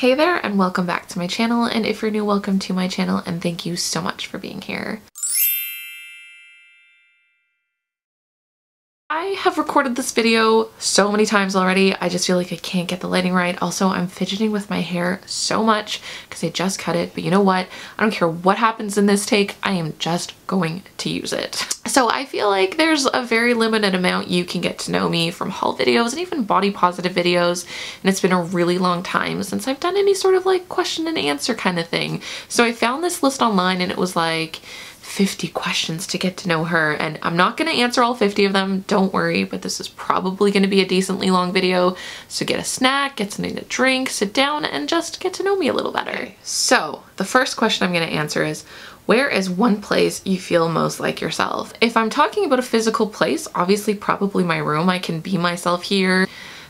Hey there and welcome back to my channel, and if you're new, welcome to my channel and thank you so much for being here. I have recorded this video so many times already. I just feel like I can't get the lighting right. Also, I'm fidgeting with my hair so much because I just cut it, but you know what? I don't care what happens in this take, I am just going to use it. So I feel like there's a very limited amount you can get to know me from haul videos and even body positive videos, and it's been a really long time since I've done any sort of like question and answer kind of thing. So I found this list online and it was like 50 questions to get to know her, and I'm not going to answer all 50 of them, don't worry, but this is probably going to be a decently long video, so get a snack, get something to drink, sit down, and just get to know me a little better. Okay. So the first question I'm going to answer is, where is one place you feel most like yourself? If I'm talking about a physical place, obviously probably my room. I can be myself here.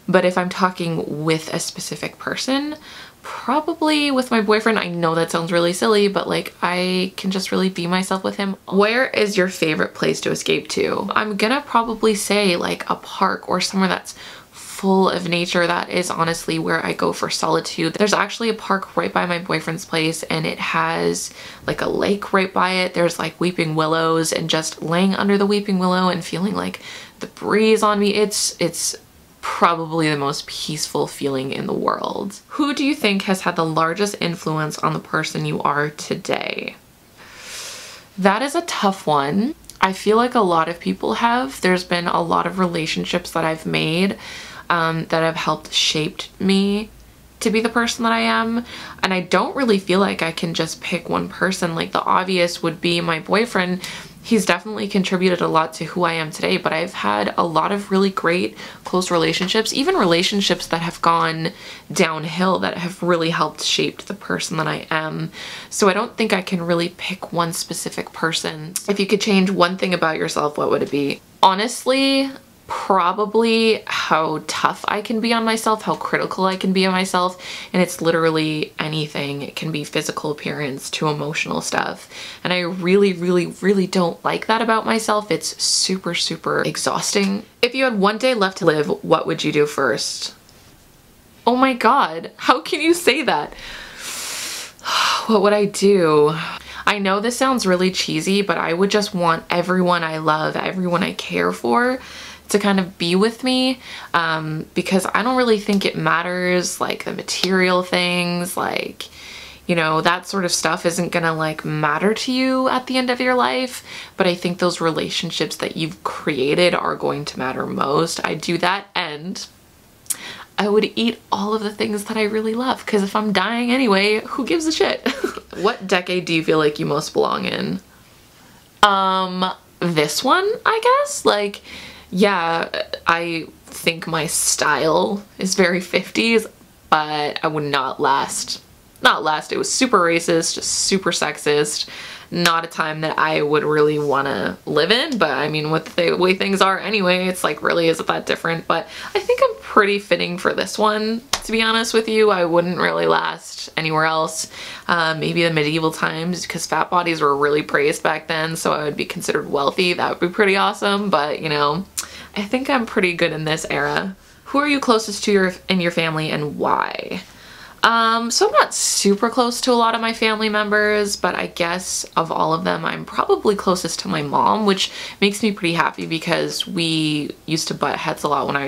But if I'm talking with a specific person, probably with my boyfriend. I know that sounds really silly, but like I can just really be myself with him. Where is your favorite place to escape to? I'm gonna probably say like a park or somewhere that's full of nature. That is honestly where I go for solitude. There's actually a park right by my boyfriend's place and it has like a lake right by it. There's like weeping willows, and just laying under the weeping willow and feeling like the breeze on me, it's probably the most peaceful feeling in the world. Who do you think has had the largest influence on the person you are today? That is a tough one. I feel like a lot of people have. There's been a lot of relationships that I've made that have helped shape me to be the person that I am, and I don't really feel like I can just pick one person. Like the obvious would be my boyfriend. He's definitely contributed a lot to who I am today, but I've had a lot of really great close relationships, even relationships that have gone downhill that have really helped shape the person that I am. So I don't think I can really pick one specific person. If you could change one thing about yourself, what would it be? Honestly, probably how tough I can be on myself, how critical I can be on myself, and it's literally anything. It can be physical appearance to emotional stuff, and I really don't like that about myself. It's super exhausting. If you had one day left to live, what would you do first? Oh my god, how can you say that? What would I do? I know this sounds really cheesy, but I would just want everyone I love, everyone I care for, to kind of be with me, because I don't really think it matters, like the material things, like, you know, that sort of stuff isn't gonna like matter to you at the end of your life, but I think those relationships that you've created are going to matter most. I do that, and I would eat all of the things that I really love, because if I'm dying anyway, who gives a shit? What decade do you feel like you most belong in? This one, I guess. Like, yeah, I think my style is very 50s, but I would not last. It was super racist, just super sexist. Not a time that I would really want to live in, but I mean, with the way things are anyway, it's like, really, isn't that different? But I think I'm pretty fitting for this one, to be honest with you. I wouldn't really last anywhere else. Maybe the medieval times, because fat bodies were really praised back then, so I would be considered wealthy. That would be pretty awesome, but you know, I think I'm pretty good in this era. Who are you closest to in your family, and why? So I'm not super close to a lot of my family members, but I guess of all of them, I'm probably closest to my mom, which makes me pretty happy because we used to butt heads a lot when I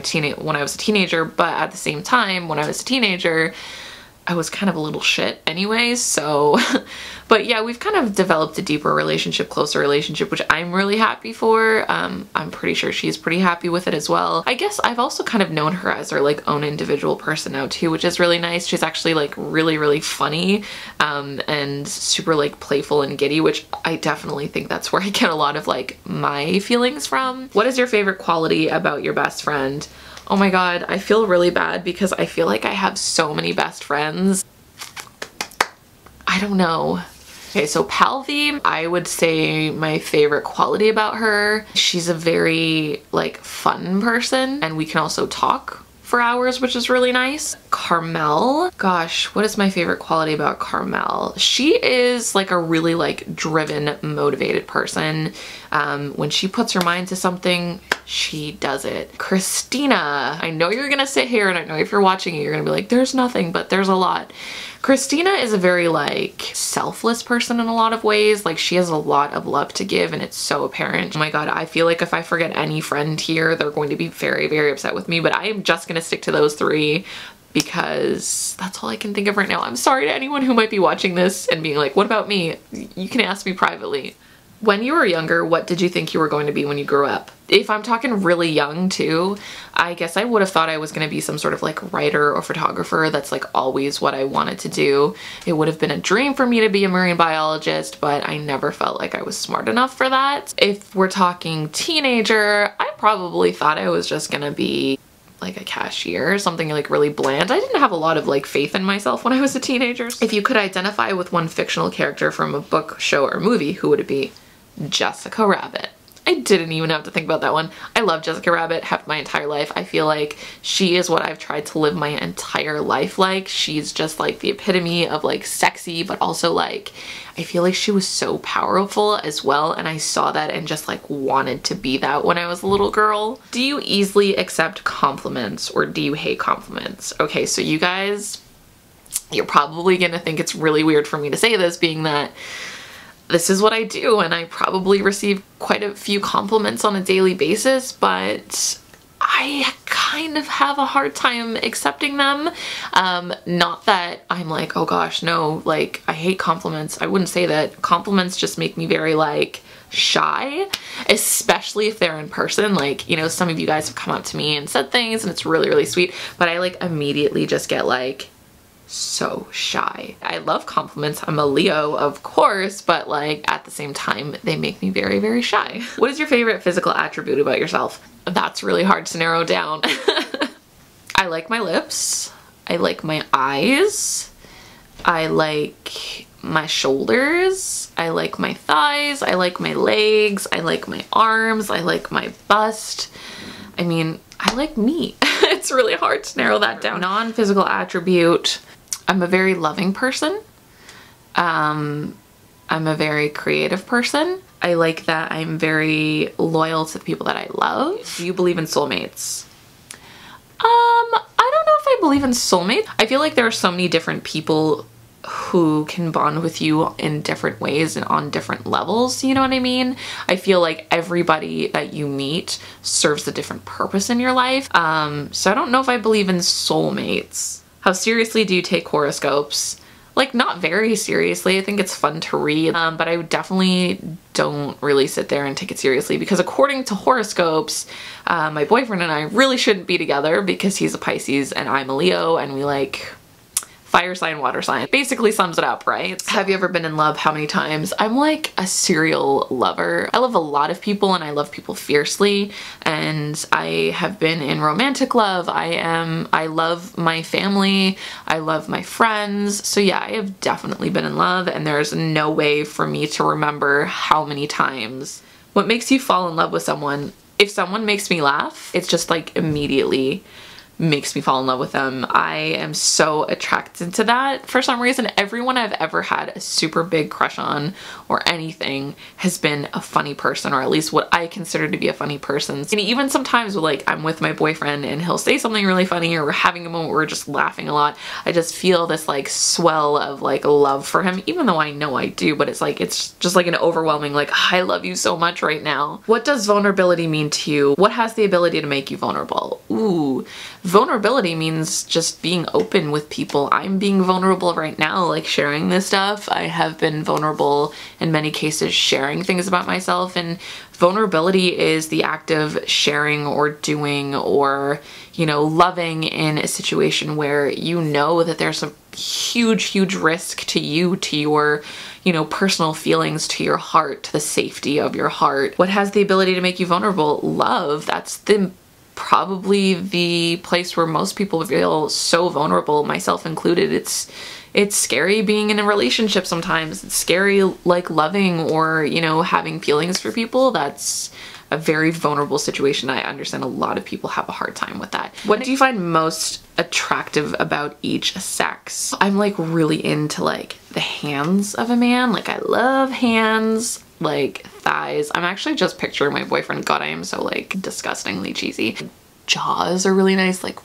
was a teenager, but at the same time, when I was a teenager, I was kind of a little shit anyways, so but yeah, we've kind of developed a deeper relationship, closer relationship, which I'm really happy for. I'm pretty sure she's pretty happy with it as well. I guess I've also kind of known her as her like own individual person now too, which is really nice. She's actually like really funny and super like playful and giddy, which I definitely think that's where I get a lot of like my feelings from. What is your favorite quality about your best friend? Oh my god, I feel really bad because I feel like I have so many best friends. I don't know. Okay, so Palvi, I would say my favorite quality about her, she's a very like fun person, and we can also talk for for hours, which is really nice. Carmel, gosh, what is my favorite quality about Carmel? She is like a really like driven, motivated person. When she puts her mind to something, she does it. Christina, I know you're gonna sit here and I know if you're watching it, you're gonna be like, there's nothing, but there's a lot. Christina is a very like selfless person in a lot of ways. Like she has a lot of love to give and it's so apparent. Oh my God, I feel like if I forget any friend here, they're going to be very, very upset with me, but I am just gonna stick to those three because that's all I can think of right now. I'm sorry to anyone who might be watching this and being like, what about me? You can ask me privately. When you were younger, what did you think you were going to be when you grew up? If I'm talking really young too, I guess I would have thought I was going to be some sort of like writer or photographer. That's like always what I wanted to do. It would have been a dream for me to be a marine biologist, but I never felt like I was smart enough for that. If we're talking teenager, I probably thought I was just going to be like a cashier, something like really bland. I didn't have a lot of like faith in myself when I was a teenager. If you could identify with one fictional character from a book, show, or movie, who would it be? Jessica Rabbit. I didn't even have to think about that one. I love Jessica Rabbit, have my entire life. I feel like she is what I've tried to live my entire life like. She's just like the epitome of like sexy, but also like, I feel like she was so powerful as well. And I saw that and just like wanted to be that when I was a little girl. Do you easily accept compliments or do you hate compliments? Okay, so you guys, you're probably gonna think it's really weird for me to say this, being that this is what I do and I probably receive quite a few compliments on a daily basis, but I kind of have a hard time accepting them. Not that I'm like, oh gosh, no, like I hate compliments. I wouldn't say that. Compliments just make me very like shy, especially if they're in person. Like, you know, some of you guys have come up to me and said things and it's really, really sweet, but I like immediately just get like so shy. I love compliments. I'm a Leo, of course, but like at the same time, they make me very, very shy. What is your favorite physical attribute about yourself? That's really hard to narrow down. I like my lips. I like my eyes. I like my shoulders. I like my thighs. I like my legs. I like my arms. I like my bust. I mean, I like me. It's really hard to narrow that down. Non-physical attribute. I'm a very loving person. I'm a very creative person. I like that I'm very loyal to the people that I love. Do you believe in soulmates? I don't know if I believe in soulmates. I feel like there are so many different people who can bond with you in different ways and on different levels, you know what I mean? I feel like everybody that you meet serves a different purpose in your life. So I don't know if I believe in soulmates. How seriously do you take horoscopes? Like, not very seriously. I think it's fun to read, but I definitely don't really sit there and take it seriously because according to horoscopes, my boyfriend and I really shouldn't be together because he's a Pisces and I'm a Leo and we like fire sign, water sign. Basically sums it up, right? Have you ever been in love? How many times? I'm like a serial lover. I love a lot of people and I love people fiercely, and I have been in romantic love. I love my family. I love my friends. So yeah, I have definitely been in love and there's no way for me to remember how many times. What makes you fall in love with someone? If someone makes me laugh, it's just like immediately makes me fall in love with them. I am so attracted to that. For some reason, everyone I've ever had a super big crush on or anything has been a funny person, or at least what I consider to be a funny person. And even sometimes like I'm with my boyfriend and he'll say something really funny or we're having a moment where we're just laughing a lot, I just feel this like swell of like love for him, even though I know I do, but it's like, it's just like an overwhelming like, I love you so much right now. What does vulnerability mean to you? What has the ability to make you vulnerable? Ooh. Vulnerability means just being open with people. I'm being vulnerable right now, like sharing this stuff. I have been vulnerable in many cases sharing things about myself, and vulnerability is the act of sharing or doing or, you know, loving in a situation where you know that there's a huge risk to you, to your, you know, personal feelings, to your heart, to the safety of your heart. What has the ability to make you vulnerable? Love. That's probably the place where most people feel so vulnerable, myself included. It's scary being in a relationship sometimes. It's scary like loving or, you know, having feelings for people. That's a very vulnerable situation. I understand a lot of people have a hard time with that. What do you find most attractive about each sex? I'm like really into like the hands of a man. Like I love hands, like thighs. I'm actually just picturing my boyfriend. God, I am so like disgustingly cheesy. Jaws are really nice, like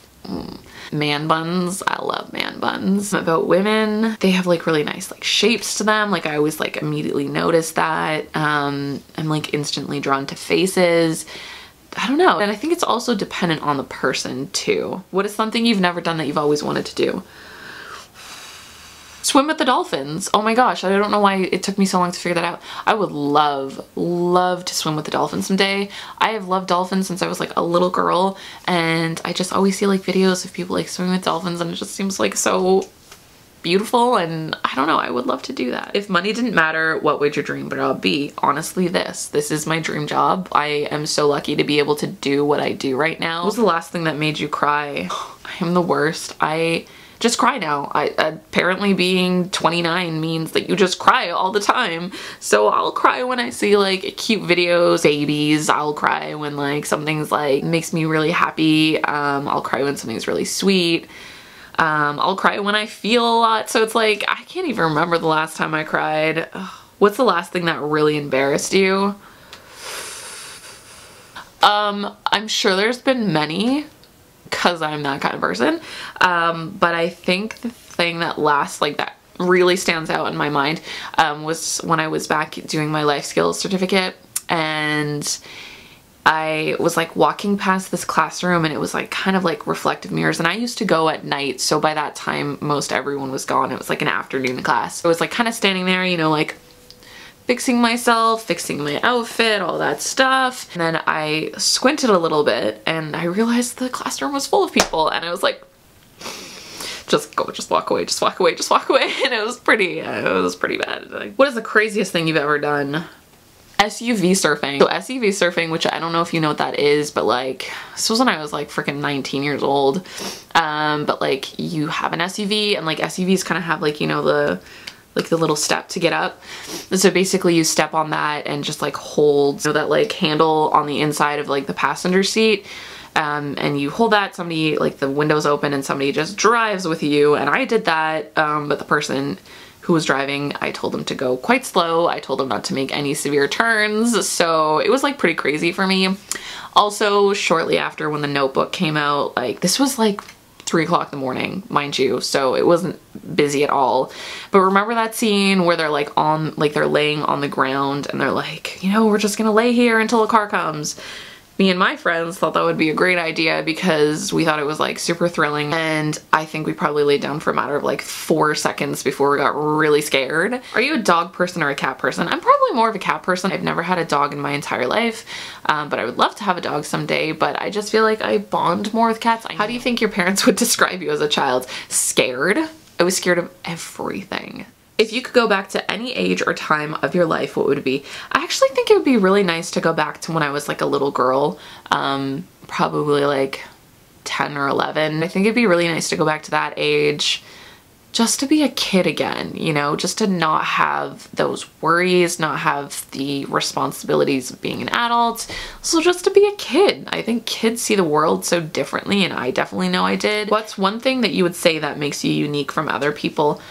man buns. I love man buns. About women, they have like really nice like shapes to them. Like I always like immediately notice that. I'm like instantly drawn to faces. I don't know. And I think it's also dependent on the person too. What is something you've never done that you've always wanted to do? Swim with the dolphins. Oh my gosh, I don't know why it took me so long to figure that out. I would love to swim with the dolphins someday. I have loved dolphins since I was like a little girl, and I just always see like videos of people like swimming with dolphins, and it just seems like so beautiful, and I don't know, I would love to do that. If money didn't matter, what would your dream job be? Honestly, this is my dream job. I am so lucky to be able to do what I do right now. What was the last thing that made you cry? I am the worst. I just cry now. Apparently being 29 means that you just cry all the time. So I'll cry when I see like cute videos, babies. I'll cry when like something's like makes me really happy. I'll cry when something's really sweet. I'll cry when I feel a lot. So it's like, I can't even remember the last time I cried. Ugh. What's the last thing that really embarrassed you? I'm sure there's been many, because I'm that kind of person. But I think the thing that that really stands out in my mind was when I was back doing my life skills certificate, and I was like walking past this classroom, and it was like kind of like reflective mirrors, and I used to go at night, so by that time most everyone was gone. It was like an afternoon class. I was like kind of standing there, you know, like fixing myself, fixing my outfit, all that stuff. And then I squinted a little bit and I realized the classroom was full of people, and I was like, just walk away, just walk away, just walk away. And it was pretty bad. Like, what is the craziest thing you've ever done? SUV surfing. So SUV surfing, which I don't know if you know what that is, but like, this was when I was like freaking 19 years old. But like you have an SUV, and like SUVs kind of have like, you know, the little step to get up. And so basically you step on that and just like hold, you know, that like handle on the inside of like the passenger seat. And you hold that, somebody, like the window's open and somebody just drives with you. And I did that, but the person who was driving, I told him to go quite slow. I told him not to make any severe turns. So it was like pretty crazy for me. Also, shortly after when The Notebook came out, like this was like 3 o'clock in the morning, mind you, so it wasn't busy at all. But remember that scene where they're like they're laying on the ground and they're like, you know, we're just gonna lay here until a car comes. Me and my friends thought that would be a great idea because we thought it was like super thrilling, and I think we probably laid down for a matter of like 4 seconds before we got really scared. Are you a dog person or a cat person? I'm probably more of a cat person. I've never had a dog in my entire life, but I would love to have a dog someday, but I just feel like I bond more with cats. How do you think your parents would describe you as a child? Scared? I was scared of everything. If you could go back to any age or time of your life, what would it be? I actually think it would be really nice to go back to when I was like a little girl, probably like 10 or 11. I think it'd be really nice to go back to that age, just to be a kid again, you know, just to not have those worries, not have the responsibilities of being an adult. So just to be a kid. I think kids see the world so differently, and I definitely know I did. What's one thing that you would say that makes you unique from other people?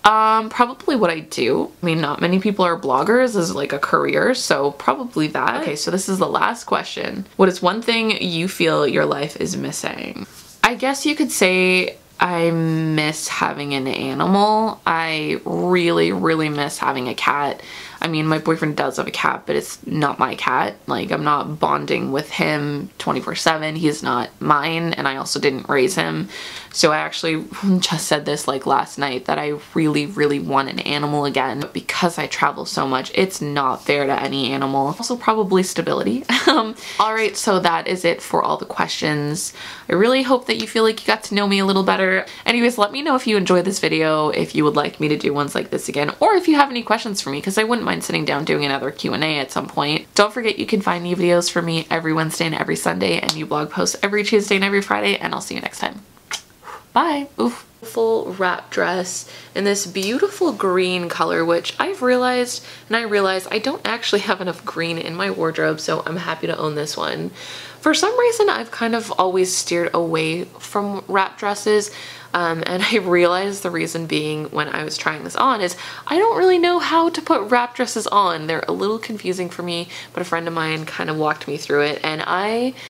Probably what I do. I mean, not many people are bloggers as like a career, so probably that. Okay, so this is the last question. What is one thing you feel your life is missing? I guess you could say I miss having an animal. I really, really miss having a cat. I mean, my boyfriend does have a cat, but it's not my cat. Like, I'm not bonding with him 24/7. He's not mine, and I also didn't raise him. So I actually just said this like last night that I really, really want an animal again. But because I travel so much, it's not fair to any animal. Also probably stability. Alright, so that is it for all the questions. I really hope that you feel like you got to know me a little better. Anyways, let me know if you enjoyed this video, if you would like me to do ones like this again, or if you have any questions for me, because I wouldn't mind sitting down doing another Q&A at some point. Don't forget you can find new videos from me every Wednesday and every Sunday, and new blog posts every Tuesday and every Friday, and I'll see you next time. bye. Oof. Full wrap dress in this beautiful green color, which I realized I don't actually have enough green in my wardrobe, so I'm happy to own this one. For some reason, I've kind of always steered away from wrap dresses, and I realized the reason being when I was trying this on is I don't really know how to put wrap dresses on. They're a little confusing for me, but a friend of mine kind of walked me through it, and I